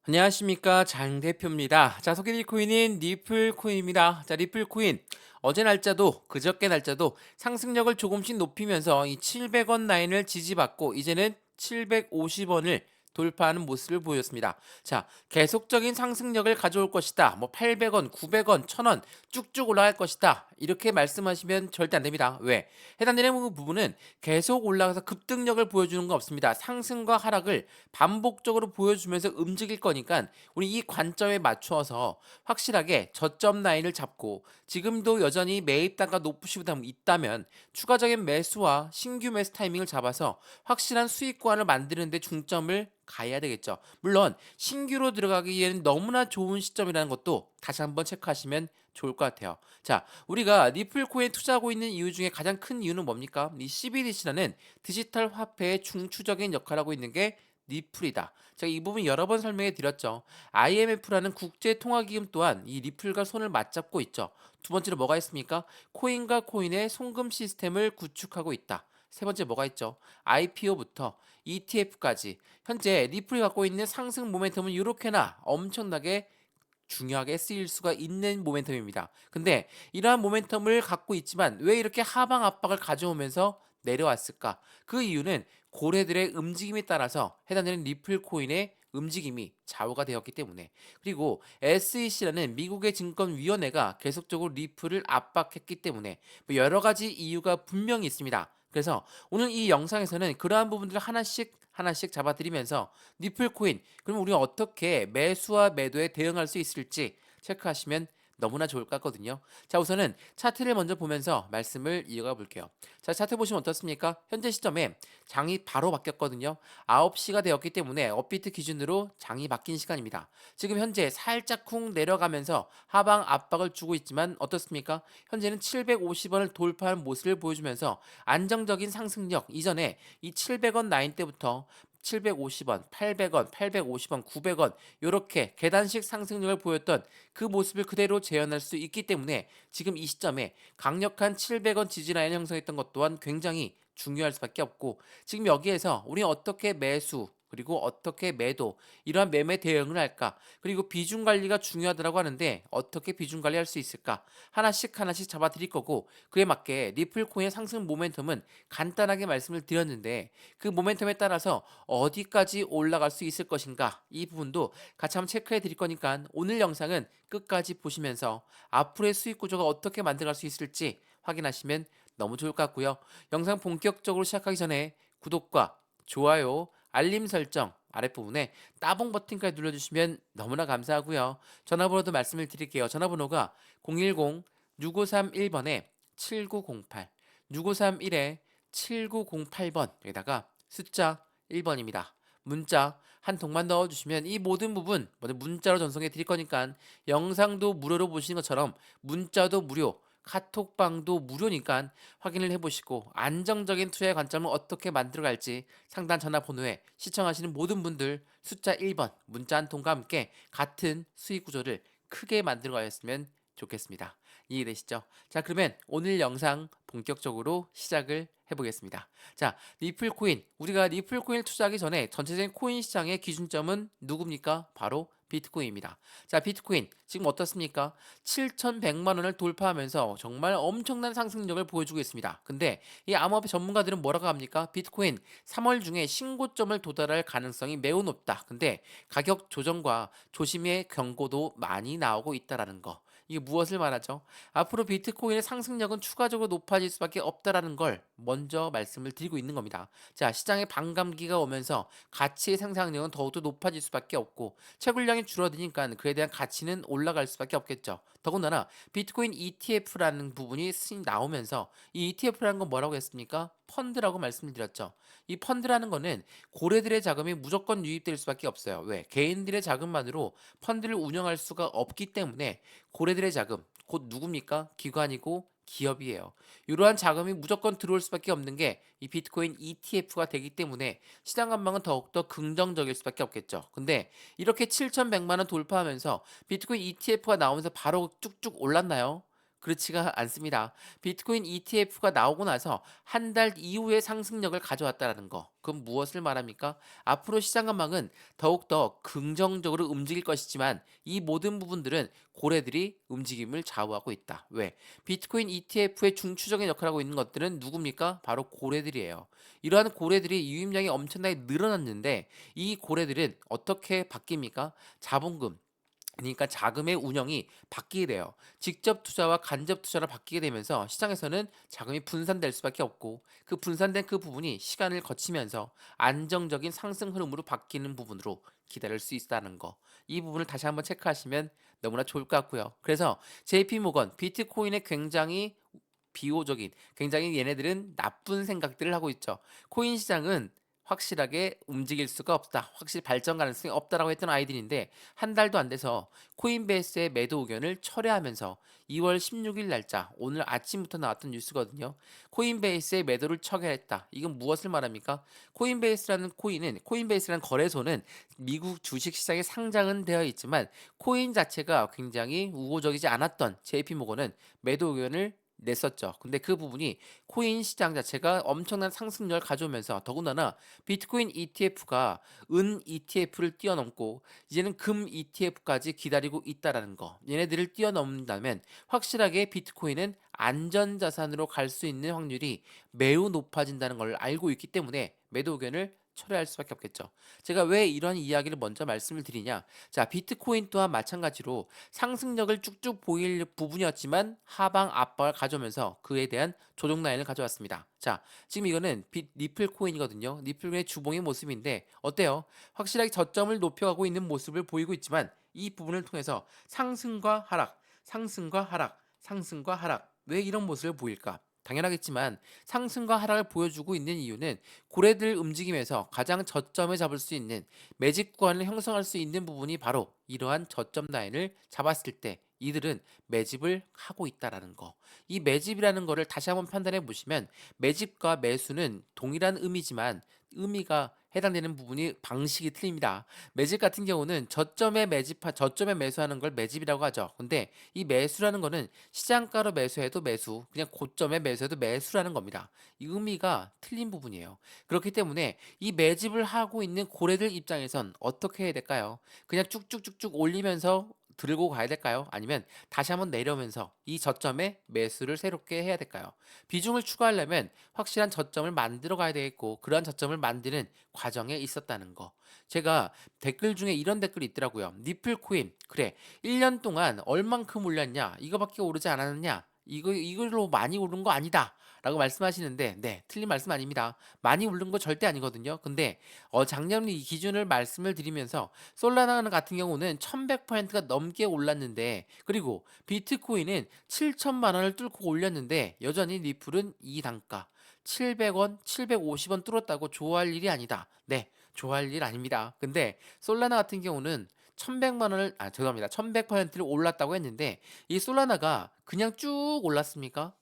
안녕하십니까 장 대표입니다. 자, 소개드릴 코인은 리플 코인입니다. 자, 리플 코인 어제 날짜도 그저께 날짜도 상승력을 조금씩 높이면서 이 700원 라인을 지지받고 이제는 750원을 돌파하는 모습을 보였습니다. 자, 계속적인 상승력을 가져올 것이다. 뭐 800원, 900원, 1000원 쭉쭉 올라갈 것이다. 이렇게 말씀하시면 절대 안 됩니다. 왜? 해당되는 부분은 계속 올라가서 급등력을 보여주는 거 없습니다. 상승과 하락을 반복적으로 보여주면서 움직일 거니까 우리 이 관점에 맞추어서 확실하게 저점 라인을 잡고 지금도 여전히 매입단가 높으시고 있다면 추가적인 매수와 신규 매수 타이밍을 잡아서 확실한 수익 구간을 만드는 데 중점을 가야 되겠죠. 물론 신규로 들어가기에는 너무나 좋은 시점이라는 것도 다시 한번 체크하시면 좋을 것 같아요. 자, 우리가 리플 코인에 투자하고 있는 이유 중에 가장 큰 이유는 뭡니까? 이 CBDC라는 디지털 화폐의 중추적인 역할을 하고 있는 게 리플이다. 제가 이 부분 여러 번 설명해 드렸죠. IMF라는 국제 통화기금 또한 이 리플과 손을 맞잡고 있죠. 두 번째로 뭐가 있습니까? 코인과 코인의 송금 시스템을 구축하고 있다. 세 번째 뭐가 있죠? IPO부터 ETF까지 현재 리플이 갖고 있는 상승 모멘텀은 이렇게나 엄청나게 중요하게 쓰일 수가 있는 모멘텀입니다. 근데 이러한 모멘텀을 갖고 있지만 왜 이렇게 하방 압박을 가져오면서 내려왔을까? 그 이유는 고래들의 움직임에 따라서 해당되는 리플 코인의 움직임이 좌우가 되었기 때문에, 그리고 SEC라는 미국의 증권위원회가 계속적으로 리플을 압박했기 때문에 뭐 여러 가지 이유가 분명히 있습니다. 그래서 오늘 이 영상에서는 그러한 부분들을 하나씩 하나씩 잡아드리면서 리플 코인, 그럼 우리가 어떻게 매수와 매도에 대응할 수 있을지 체크하시면 너무나 좋을 것 같거든요. 자, 우선은 차트를 먼저 보면서 말씀을 이어가 볼게요. 자, 차트 보시면 어떻습니까? 현재 시점에 장이 바로 바뀌었거든요. 9시가 되었기 때문에 업비트 기준으로 장이 바뀐 시간입니다. 지금 현재 살짝 쿵 내려가면서 하방 압박을 주고 있지만 어떻습니까? 현재는 750원을 돌파한 모습을 보여주면서 안정적인 상승력, 이전에 이 700원 라인 때부터 750원, 800원, 850원, 900원 이렇게 계단식 상승력을 보였던 그 모습을 그대로 재현할 수 있기 때문에 지금 이 시점에 강력한 700원 지지라인 형성했던 것 또한 굉장히 중요할 수밖에 없고, 지금 여기에서 우리 어떻게 매수 그리고 어떻게 매도, 이러한 매매 대응을 할까, 그리고 비중 관리가 중요하다고 하는데 어떻게 비중 관리할 수 있을까, 하나씩 하나씩 잡아 드릴 거고, 그에 맞게 리플 코인의 상승 모멘텀은 간단하게 말씀을 드렸는데 그 모멘텀에 따라서 어디까지 올라갈 수 있을 것인가, 이 부분도 같이 한번 체크해 드릴 거니까 오늘 영상은 끝까지 보시면서 앞으로의 수익 구조가 어떻게 만들어갈 수 있을지 확인하시면 너무 좋을 것 같고요. 영상 본격적으로 시작하기 전에 구독과 좋아요, 알림 설정 아랫부분에 따봉 버튼까지 눌러주시면 너무나 감사하고요. 전화번호도 말씀을 드릴게요. 전화번호가 010-6531번에 7908, 6531에 7908번, 여기다가 숫자 1번입니다. 문자 한 통만 넣어주시면 이 모든 부분 먼저 문자로 전송해 드릴 거니까 영상도 무료로 보시는 것처럼 문자도 무료, 카톡방도 무료니까 확인을 해보시고 안정적인 투자의 관점을 어떻게 만들어갈지 상단 전화번호에 시청하시는 모든 분들 숫자 1번 문자 한 통과 함께 같은 수익 구조를 크게 만들어가셨으면 좋겠습니다. 이해되시죠? 자, 그러면 오늘 영상 본격적으로 시작을 해보겠습니다. 자, 리플 코인. 우리가 리플 코인을 투자하기 전에 전체적인 코인 시장의 기준점은 누굽니까? 바로 비트코인입니다. 자, 비트코인 지금 어떻습니까? 7,100만 원을 돌파하면서 정말 엄청난 상승력을 보여주고 있습니다. 근데 이 암호화폐 전문가들은 뭐라고 합니까? 비트코인 3월 중에 신고점을 도달할 가능성이 매우 높다. 근데 가격 조정과 조심의 경고도 많이 나오고 있다라는 거. 이게 무엇을 말하죠? 앞으로 비트코인의 상승력은 추가적으로 높아질 수밖에 없다라는 걸 먼저 말씀을 드리고 있는 겁니다. 자, 시장의 반감기가 오면서 가치의 상상력은 더욱더 높아질 수밖에 없고 채굴량이 줄어드니까 그에 대한 가치는 올라갈 수밖에 없겠죠. 더군다나 비트코인 ETF라는 부분이 나오면서 이 ETF라는 건 뭐라고 했습니까? 펀드라고 말씀드렸죠. 이 펀드라는 거는 고래들의 자금이 무조건 유입될 수밖에 없어요. 왜? 개인들의 자금만으로 펀드를 운영할 수가 없기 때문에 고래들의 자금, 곧 누굽니까? 기관이고 기업이에요. 이러한 자금이 무조건 들어올 수밖에 없는 게 이 비트코인 ETF가 되기 때문에 시장 전망은 더욱더 긍정적일 수밖에 없겠죠. 근데 이렇게 7,100만 원 돌파하면서 비트코인 ETF가 나오면서 바로 쭉쭉 올랐나요? 그렇지가 않습니다. 비트코인 ETF가 나오고 나서 한 달 이후에 상승력을 가져왔다라는 거. 그건 무엇을 말합니까? 앞으로 시장 전망은 더욱더 긍정적으로 움직일 것이지만 이 모든 부분들은 고래들이 움직임을 좌우하고 있다. 왜? 비트코인 ETF의 중추적인 역할을 하고 있는 것들은 누굽니까? 바로 고래들이에요. 이러한 고래들이 유입량이 엄청나게 늘어났는데 이 고래들은 어떻게 바뀝니까? 자본금, 그러니까 자금의 운영이 바뀌게 돼요. 직접 투자와 간접 투자로 바뀌게 되면서 시장에서는 자금이 분산될 수밖에 없고 그 분산된 그 부분이 시간을 거치면서 안정적인 상승 흐름으로 바뀌는 부분으로 기다릴 수 있다는 거. 이 부분을 다시 한번 체크하시면 너무나 좋을 것 같고요. 그래서 JP 모건 비트코인에 굉장히 비호적인, 굉장히 얘네들은 나쁜 생각들을 하고 있죠. 코인 시장은 확실하게 움직일 수가 없다. 확실히 발전 가능성이 없다라고 했던 아이들인데 한 달도 안 돼서 코인베이스의 매도 의견을 철회하면서 2월 16일 날짜 오늘 아침부터 나왔던 뉴스거든요. 코인베이스의 매도를 철회했다. 이건 무엇을 말합니까? 코인베이스라는 거래소는 미국 주식시장에 상장은 되어 있지만 코인 자체가 굉장히 우호적이지 않았던 JP모건은 매도 의견을 냈었죠. 근데 그 부분이 코인 시장 자체가 엄청난 상승력을 가져오면서 더군다나 비트코인 ETF가 은 ETF를 뛰어넘고 이제는 금 ETF까지 기다리고 있다라는 거. 얘네들을 뛰어넘는다면 확실하게 비트코인은 안전자산으로 갈 수 있는 확률이 매우 높아진다는 걸 알고 있기 때문에 매도 의견을 철회할 수밖에 없겠죠. 제가 왜 이런 이야기를 먼저 말씀을 드리냐? 자, 비트코인 또한 마찬가지로 상승력을 쭉쭉 보일 부분이었지만 하방 압박을 가져오면서 그에 대한 조정 라인을 가져왔습니다. 자, 지금 이거는 리플 코인이거든요. 리플의 주봉의 모습인데 어때요? 확실하게 저점을 높여가고 있는 모습을 보이고 있지만 이 부분을 통해서 상승과 하락, 상승과 하락, 상승과 하락. 왜 이런 모습을 보일까? 당연하겠지만 상승과 하락을 보여주고 있는 이유는 고래들 움직임에서 가장 저점을 잡을 수 있는 매집 구간을 형성할 수 있는 부분이 바로 이러한 저점 라인을 잡았을 때 이들은 매집을 하고 있다라는 거. 이 매집이라는 거를 다시 한번 판단해 보시면 매집과 매수는 동일한 의미지만 의미가 해당되는 부분이 방식이 틀립니다. 매집 같은 경우는 저점에 매수하는 걸 매집이라고 하죠. 근데 이 매수라는 거는 시장가로 매수해도 매수, 그냥 고점에 매수해도 매수라는 겁니다. 이 의미가 틀린 부분이에요. 그렇기 때문에 이 매집을 하고 있는 고래들 입장에선 어떻게 해야 될까요? 그냥 쭉쭉쭉쭉 올리면서 들고 가야 될까요? 아니면 다시 한번 내려오면서 이 저점에 매수를 새롭게 해야 될까요? 비중을 추가하려면 확실한 저점을 만들어 가야 되겠고 그러한 저점을 만드는 과정에 있었다는 거. 제가 댓글 중에 이런 댓글이 있더라고요. 니플 코인 그래 1년 동안 얼만큼 올렸냐? 이거밖에 오르지 않았느냐? 이걸로 많이 오른 거 아니다. 라고 말씀하시는데, 네, 틀린 말씀 아닙니다. 많이 오른 거 절대 아니거든요. 근데, 작년 이 기준을 말씀을 드리면서, 솔라나 같은 경우는 1100%가 넘게 올랐는데, 그리고 비트코인은 7천만 원을 뚫고 올렸는데, 여전히 리플은 이 단가, 700원, 750원 뚫었다고 좋아할 일이 아니다. 네, 좋아할 일 아닙니다. 근데, 솔라나 같은 경우는 1100만 원을 죄송합니다. 1100%를 올랐다고 했는데 이 솔라나가 그냥 쭉 올랐습니까?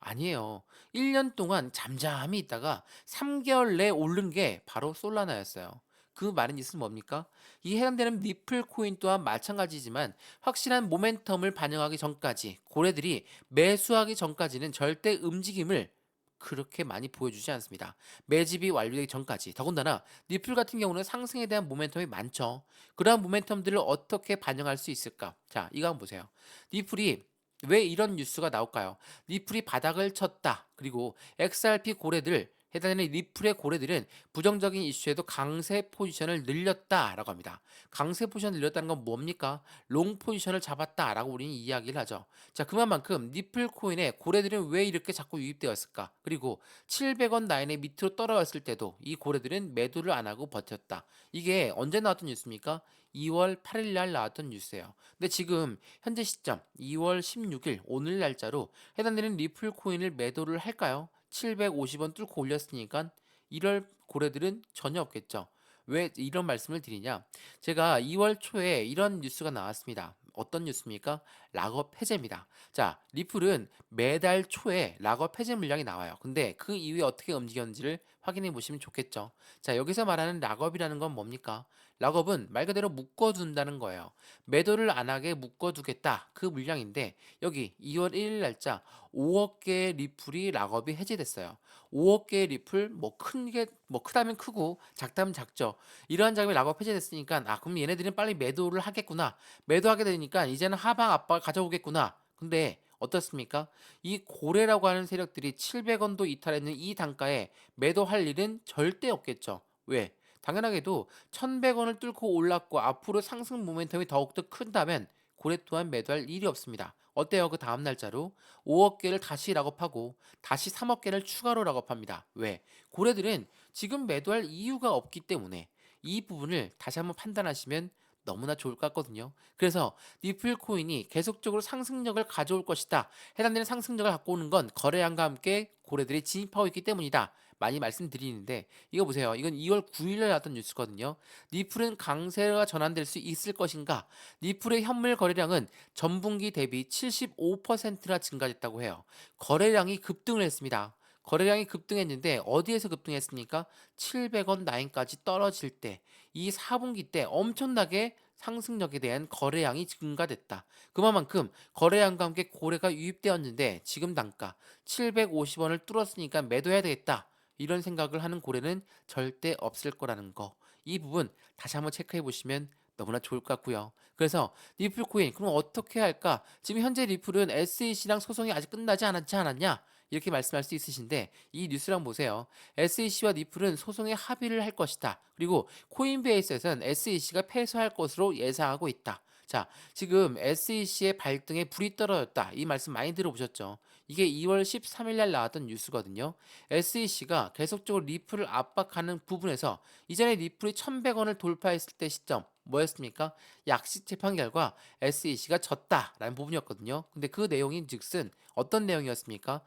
아니에요. 1년 동안 잠잠히 있다가 3개월 내에 오른 게 바로 솔라나였어요. 그 말은 있으면 뭡니까? 이 해당되는 리플 코인 또한 마찬가지지만 확실한 모멘텀을 반영하기 전까지 고래들이 매수하기 전까지는 절대 움직임을 그렇게 많이 보여주지 않습니다. 매집이 완료되기 전까지. 더군다나 리플 같은 경우는 상승에 대한 모멘텀이 많죠. 그러한 모멘텀들을 어떻게 반영할 수 있을까? 자, 이거 한번 보세요. 리플이 왜 이런 뉴스가 나올까요? 리플이 바닥을 쳤다. 그리고 XRP 고래들 해당되는 리플의 고래들은 부정적인 이슈에도 강세 포지션을 늘렸다라고 합니다. 강세 포지션을 늘렸다는 건 뭡니까? 롱 포지션을 잡았다라고 우리는 이야기를 하죠. 자, 그만큼 리플 코인의 고래들은 왜 이렇게 자꾸 유입되었을까? 그리고 700원 라인의 밑으로 떨어졌을 때도 이 고래들은 매도를 안 하고 버텼다. 이게 언제 나왔던 뉴스입니까? 2월 8일 날 나왔던 뉴스예요. 근데 지금 현재 시점 2월 16일 오늘 날짜로 해당되는 리플 코인을 매도를 할까요? 750원 뚫고 올렸으니까 이럴 고래들은 전혀 없겠죠. 왜 이런 말씀을 드리냐? 제가 2월 초에 이런 뉴스가 나왔습니다. 어떤 뉴스입니까? 락업 해제입니다. 자, 리플은 매달 초에 락업 해제 물량이 나와요. 근데 그 이후에 어떻게 움직였는지를 확인해 보시면 좋겠죠. 자, 여기서 말하는 락업이라는 건 뭡니까? 락업은 말 그대로 묶어둔다는 거예요. 매도를 안 하게 묶어두겠다. 그 물량인데 여기 2월 1일 날짜 5억 개의 리플이 락업이 해제됐어요. 5억 개의 리플 뭐 큰 게 뭐 크다면 크고 작다면 작죠. 이러한 자금이 락업 해제됐으니까 그럼 얘네들은 빨리 매도를 하겠구나. 매도하게 되니까 이제는 하방 압박을 가져오겠구나. 근데 어떻습니까? 이 고래라고 하는 세력들이 700원도 이탈했는 이 단가에 매도할 일은 절대 없겠죠. 왜? 당연하게도 1100원을 뚫고 올랐고 앞으로 상승 모멘텀이 더욱더 큰다면 고래 또한 매도할 일이 없습니다. 어때요? 그 다음 날짜로 5억 개를 다시 락업하고 다시 3억 개를 추가로 락업합니다. 왜? 고래들은 지금 매도할 이유가 없기 때문에 이 부분을 다시 한번 판단하시면 너무나 좋을 것 같거든요. 그래서 리플 코인이 계속적으로 상승력을 가져올 것이다. 해당되는 상승력을 갖고 오는 건 거래량과 함께 고래들이 진입하고 있기 때문이다. 많이 말씀드리는데 이거 보세요. 이건 2월 9일에 나왔던 뉴스거든요. 리플은 강세가 전환될 수 있을 것인가? 리플의 현물 거래량은 전분기 대비 75%나 증가됐다고 해요. 거래량이 급등을 했습니다. 거래량이 급등했는데 어디에서 급등했습니까? 700원 라인까지 떨어질 때 이 4분기 때 엄청나게 상승력에 대한 거래량이 증가됐다. 그만큼 거래량과 함께 고래가 유입되었는데 지금 단가 750원을 뚫었으니까 매도해야 되겠다. 이런 생각을 하는 고래는 절대 없을 거라는 거. 이 부분 다시 한번 체크해 보시면 너무나 좋을 것 같고요. 그래서 리플 코인 그럼 어떻게 할까? 지금 현재 리플은 SEC랑 소송이 아직 끝나지 않았지 않았냐? 이렇게 말씀할 수 있으신데 이 뉴스랑 보세요. SEC와 리플은 소송에 합의를 할 것이다. 그리고 코인베이스에서는 SEC가 패소할 것으로 예상하고 있다. 자, 지금 SEC의 발등에 불이 떨어졌다. 이 말씀 많이 들어보셨죠? 이게 2월 13일 날 나왔던 뉴스거든요. SEC가 계속적으로 리플을 압박하는 부분에서 이전에 리플이 1100원을 돌파했을 때 시점 뭐였습니까? 약식 재판 결과 SEC가 졌다라는 부분이었거든요. 근데 그 내용인 즉슨 어떤 내용이었습니까?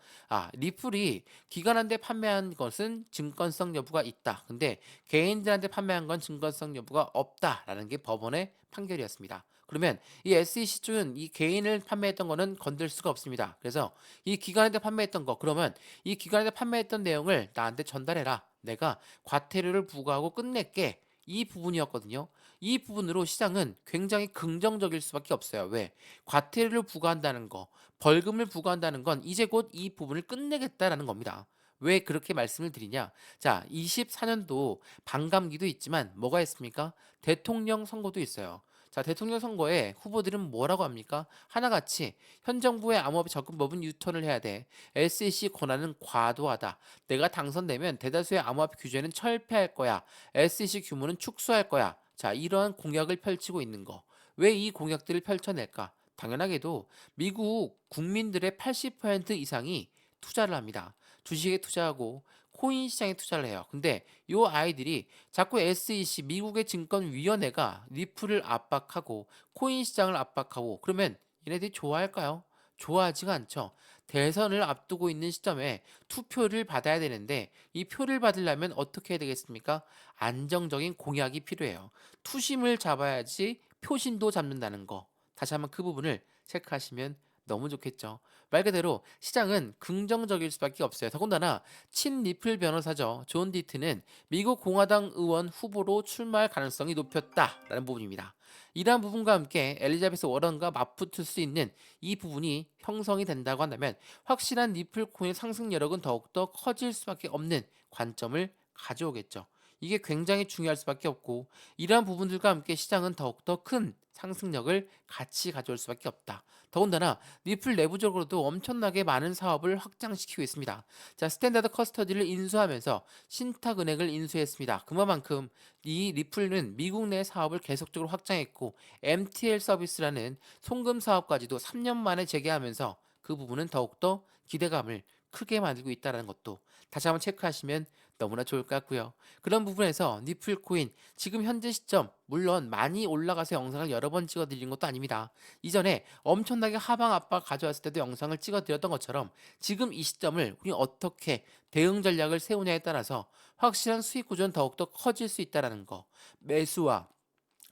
리플이 기관한테 판매한 것은 증권성 여부가 있다. 근데 개인들한테 판매한 건 증권성 여부가 없다라는 게 법원의 판결이었습니다. 그러면 이 SEC 쪽은 이 개인을 판매했던 거는 건들 수가 없습니다. 그래서 이 기관한테 판매했던 거 그러면 이 기관한테 판매했던 내용을 나한테 전달해라. 내가 과태료를 부과하고 끝낼게. 이 부분이었거든요. 이 부분으로 시장은 굉장히 긍정적일 수밖에 없어요. 왜? 과태료를 부과한다는 거, 벌금을 부과한다는 건 이제 곧 이 부분을 끝내겠다라는 겁니다. 왜 그렇게 말씀을 드리냐? 자, 24년도 반감기도 있지만 뭐가 있습니까? 대통령 선거도 있어요. 자, 대통령 선거에 후보들은 뭐라고 합니까? 하나같이 현 정부의 암호화폐 접근법은 유턴을 해야 돼. SEC 권한은 과도하다. 내가 당선되면 대다수의 암호화폐 규제는 철폐할 거야. SEC 규모는 축소할 거야. 자, 이러한 공약을 펼치고 있는 거. 왜 이 공약들을 펼쳐낼까? 당연하게도 미국 국민들의 80% 이상이 투자를 합니다. 주식에 투자하고 코인 시장에 투자를 해요. 근데 요 아이들이 자꾸 SEC 미국의 증권위원회가 리플을 압박하고 코인 시장을 압박하고 그러면 얘네들이 좋아할까요? 좋아하지가 않죠. 대선을 앞두고 있는 시점에 투표를 받아야 되는데 이 표를 받으려면 어떻게 해야 되겠습니까? 안정적인 공약이 필요해요. 투심을 잡아야지 표심도 잡는다는 거. 다시 한번 그 부분을 체크하시면 너무 좋겠죠. 말 그대로 시장은 긍정적일 수밖에 없어요. 더군다나 친리플 변호사죠. 존 디트는 미국 공화당 의원 후보로 출마할 가능성이 높였다라는 부분입니다. 이러한 부분과 함께 엘리자베스 워런과 맞붙을 수 있는 이 부분이 형성이 된다고 한다면 확실한 리플 코인 상승 여력은 더욱더 커질 수밖에 없는 관점을 가져오겠죠. 이게 굉장히 중요할 수밖에 없고 이러한 부분들과 함께 시장은 더욱더 큰 상승력을 같이 가져올 수밖에 없다. 더군다나 리플 내부적으로도 엄청나게 많은 사업을 확장시키고 있습니다. 자, 스탠다드 커스터디를 인수하면서 신탁은행을 인수했습니다. 그만큼 이 리플은 미국 내 사업을 계속적으로 확장했고 MTL 서비스라는 송금 사업까지도 3년 만에 재개하면서 그 부분은 더욱더 기대감을 크게 만들고 있다는 것도 다시 한번 체크하시면 너무나 좋을 것 같고요. 그런 부분에서 니플 코인 지금 현재 시점 물론 많이 올라가서 영상을 여러 번 찍어드린 것도 아닙니다. 이전에 엄청나게 하방 압박 가져왔을 때도 영상을 찍어드렸던 것처럼 지금 이 시점을 우리 어떻게 대응 전략을 세우냐에 따라서 확실한 수익 구조는 더욱더 커질 수 있다는 거. 매수와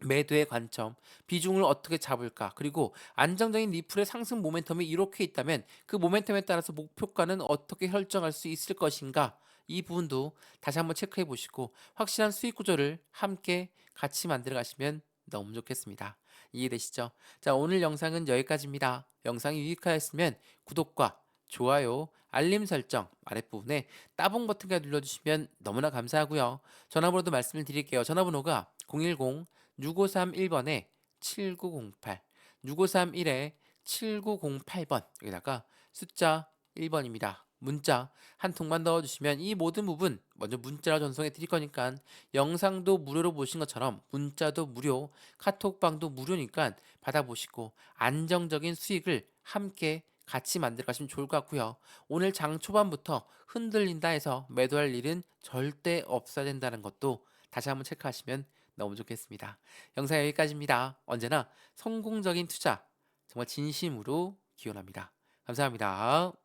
매도의 관점, 비중을 어떻게 잡을까, 그리고 안정적인 리플의 상승 모멘텀이 이렇게 있다면 그 모멘텀에 따라서 목표가는 어떻게 설정할 수 있을 것인가, 이 부분도 다시 한번 체크해 보시고 확실한 수익 구조를 함께 같이 만들어 가시면 너무 좋겠습니다. 이해되시죠? 자, 오늘 영상은 여기까지입니다. 영상이 유익하였으면 구독과 좋아요, 알림 설정 아랫부분에 따봉 버튼까지 눌러주시면 너무나 감사하고요. 전화번호도 말씀을 드릴게요. 전화번호가 010-6531번에 7908, 6531에 7908번, 여기다가 숫자 1번입니다. 문자 한 통만 넣어주시면 이 모든 부분 먼저 문자로 전송해 드릴 거니까 영상도 무료로 보신 것처럼 문자도 무료, 카톡방도 무료니까 받아보시고 안정적인 수익을 함께 같이 만들어 가시면 좋을 것 같고요. 오늘 장 초반부터 흔들린다 해서 매도할 일은 절대 없어야 된다는 것도 다시 한번 체크하시면 너무 좋겠습니다. 영상 여기까지입니다. 언제나 성공적인 투자 정말 진심으로 기원합니다. 감사합니다.